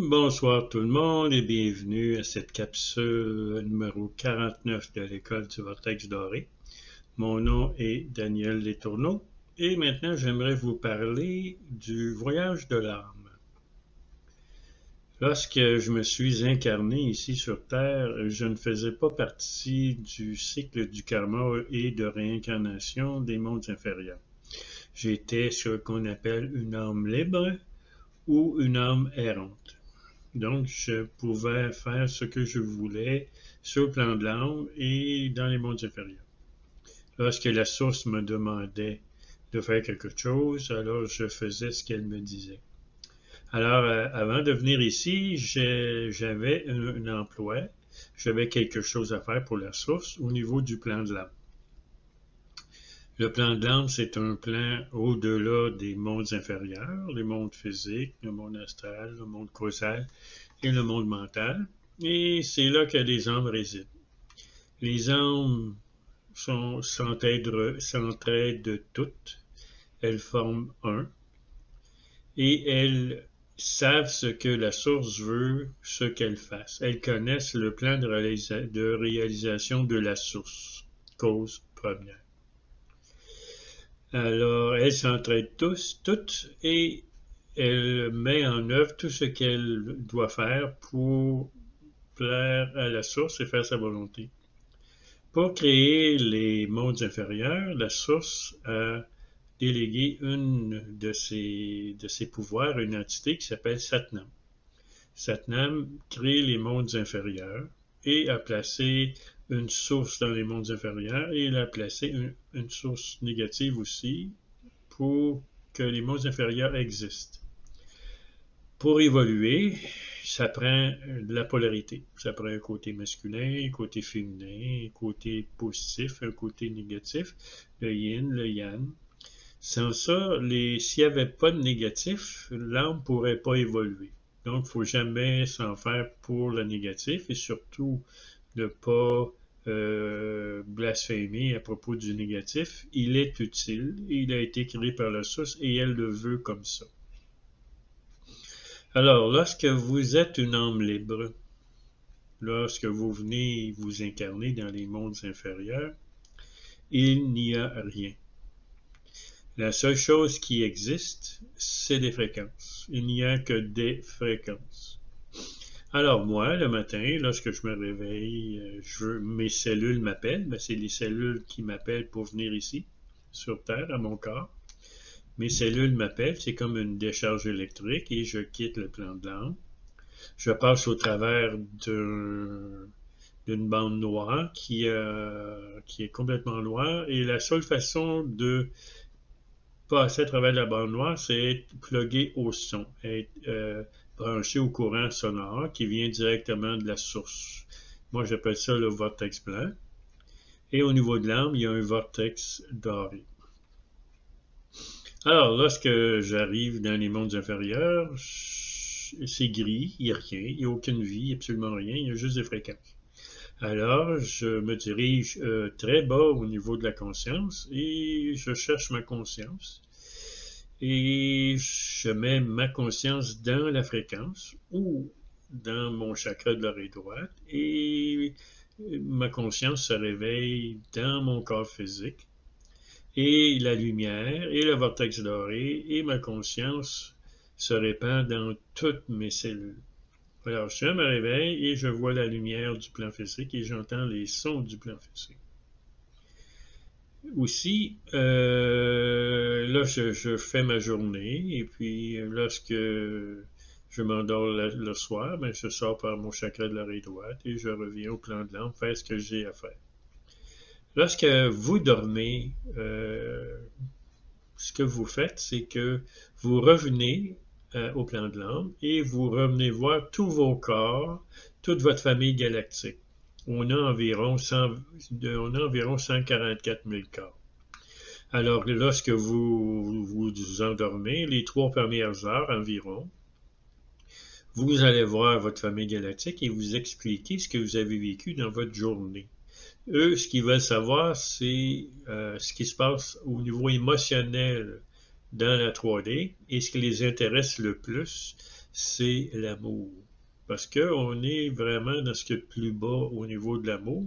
Bonsoir tout le monde et bienvenue à cette capsule numéro 49 de l'école du Vortex Doré. Mon nom est Daniel Letourneau et maintenant j'aimerais vous parler du voyage de l'âme. Lorsque je me suis incarné ici sur Terre, je ne faisais pas partie du cycle du karma et de réincarnation des mondes inférieurs. J'étais ce qu'on appelle une âme libre ou une âme errante. Donc, je pouvais faire ce que je voulais sur le plan de l'âme et dans les mondes inférieurs. Lorsque la source me demandait de faire quelque chose, alors je faisais ce qu'elle me disait. Alors, avant de venir ici, j'avais un emploi, j'avais quelque chose à faire pour la source au niveau du plan de l'âme. Le plan de l'âme, c'est un plan au-delà des mondes inférieurs, les mondes physiques, le monde astral, le monde causal et le monde mental. Et c'est là que les âmes résident. Les âmes s'entraident toutes. Elles forment un. Et elles savent ce que la source veut, ce qu'elles fassent. Elles connaissent le plan de réalisation de la source, cause première. Alors, elles s'entraident toutes, et elle met en œuvre tout ce qu'elle doit faire pour plaire à la source et faire sa volonté. Pour créer les mondes inférieurs, la source a délégué une de ses pouvoirs à une entité qui s'appelle Satnam. Satnam crée les mondes inférieurs et a placé une source dans les mondes inférieurs et il a placé une source négative aussi pour que les mondes inférieurs existent. Pour évoluer, ça prend de la polarité. Ça prend un côté masculin, un côté féminin, un côté positif, un côté négatif, le yin, le yang. Sans ça, s'il n'y avait pas de négatif, l'âme ne pourrait pas évoluer. Donc, il ne faut jamais s'en faire pour le négatif et surtout ne pas blasphémer à propos du négatif. Il est utile, il a été créé par la source et elle le veut comme ça. Alors, lorsque vous êtes une âme libre, lorsque vous venez vous incarner dans les mondes inférieurs, il n'y a rien. La seule chose qui existe, c'est des fréquences. Il n'y a que des fréquences. Alors moi, le matin, lorsque je me réveille, mes cellules m'appellent. C'est les cellules qui m'appellent pour venir ici, sur Terre, à mon corps. Mes cellules m'appellent, c'est comme une décharge électrique et je quitte le plan de l'âme. Je passe au travers d'une bande noire qui est complètement noire et la seule façon de passer à travers la bande noire, c'est être plugué au son, être branché au courant sonore qui vient directement de la source. Moi, j'appelle ça le vortex blanc. Et au niveau de l'âme, il y a un vortex doré. Alors, lorsque j'arrive dans les mondes inférieurs, c'est gris, il n'y a rien, il n'y a aucune vie, absolument rien, il y a juste des fréquences. Alors, je me dirige très bas au niveau de la conscience et je cherche ma conscience. Et je mets ma conscience dans la fréquence ou dans mon chakra de l'oreille droite et ma conscience se réveille dans mon corps physique. Et la lumière et le vortex doré et ma conscience se répand dans toutes mes cellules. Alors, je me réveille et je vois la lumière du plan physique et j'entends les sons du plan physique. Aussi, là, je fais ma journée et puis lorsque je m'endors le soir, je sors par mon chakra de l'oreille droite et je reviens au plan de l'âme faire ce que j'ai à faire. Lorsque vous dormez, ce que vous faites, c'est que vous revenez au plan de l'âme et vous revenez voir tous vos corps, toute votre famille galactique. On a environ 144 000 corps. Alors, lorsque vous vous endormez, les 3 premières heures environ, vous allez voir votre famille galactique et vous expliquer ce que vous avez vécu dans votre journée. Eux, ce qu'ils veulent savoir, c'est ce qui se passe au niveau émotionnel dans la 3D et ce qui les intéresse le plus, c'est l'amour. Parce qu'on est vraiment dans ce qu'il y a de plus bas au niveau de l'amour.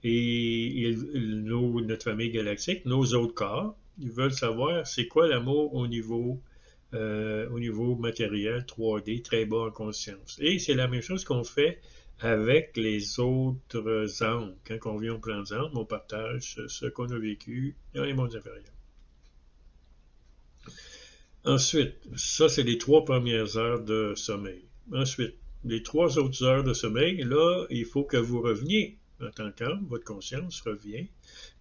Et notre famille galactique, nos autres corps, ils veulent savoir c'est quoi l'amour au niveau matériel 3D, très bas en conscience. Et c'est la même chose qu'on fait avec les autres âmes. Quand on vient au plan des âmes, on partage ce qu'on a vécu dans les mondes inférieurs. Ensuite, ça, c'est les 3 premières heures de sommeil. Ensuite, les 3 autres heures de sommeil, là, il faut que vous reveniez en tant qu'âme, votre conscience revient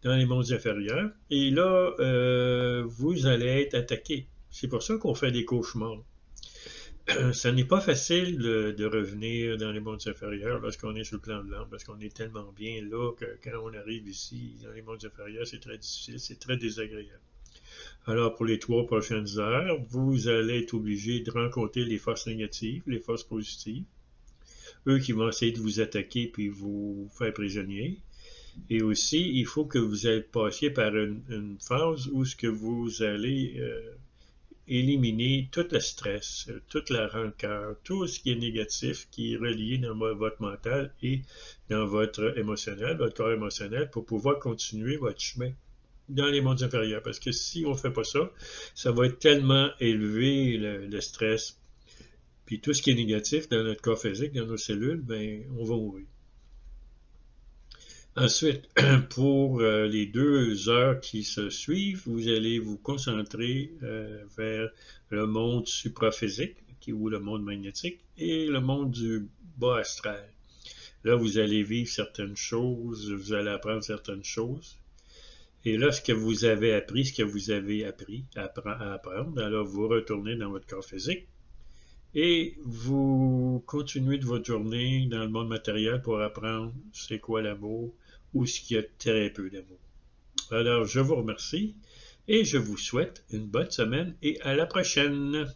dans les mondes inférieurs, et là, vous allez être attaqué. C'est pour ça qu'on fait des cauchemars. Ça n'est pas facile de revenir dans les mondes inférieurs lorsqu'on est sur le plan de l'âme, parce qu'on est tellement bien là que quand on arrive ici, dans les mondes inférieurs, c'est très difficile, c'est très désagréable. Alors, pour les 3 prochaines heures, vous allez être obligé de rencontrer les forces négatives, les forces positives, eux qui vont essayer de vous attaquer puis vous faire prisonnier. Et aussi, il faut que vous passiez par une phase où ce que vous allez éliminer tout le stress, toute la rancœur, tout ce qui est négatif qui est relié dans votre mental et dans votre émotionnel, votre corps émotionnel, pour pouvoir continuer votre chemin dans les mondes inférieurs. Parce que si on ne fait pas ça, ça va être tellement élevé le stress, puis tout ce qui est négatif dans notre corps physique, dans nos cellules, ben on va mourir. Ensuite, pour les 2 heures qui se suivent, vous allez vous concentrer vers le monde supraphysique, ou le monde magnétique, et le monde du bas astral. Là, vous allez vivre certaines choses, vous allez apprendre certaines choses. Et là, ce que vous avez appris, ce que vous avez appris à apprendre, alors vous retournez dans votre corps physique et vous continuez de votre journée dans le monde matériel pour apprendre c'est quoi l'amour ou ce qu'il y a très peu d'amour. Alors, je vous remercie et je vous souhaite une bonne semaine et à la prochaine.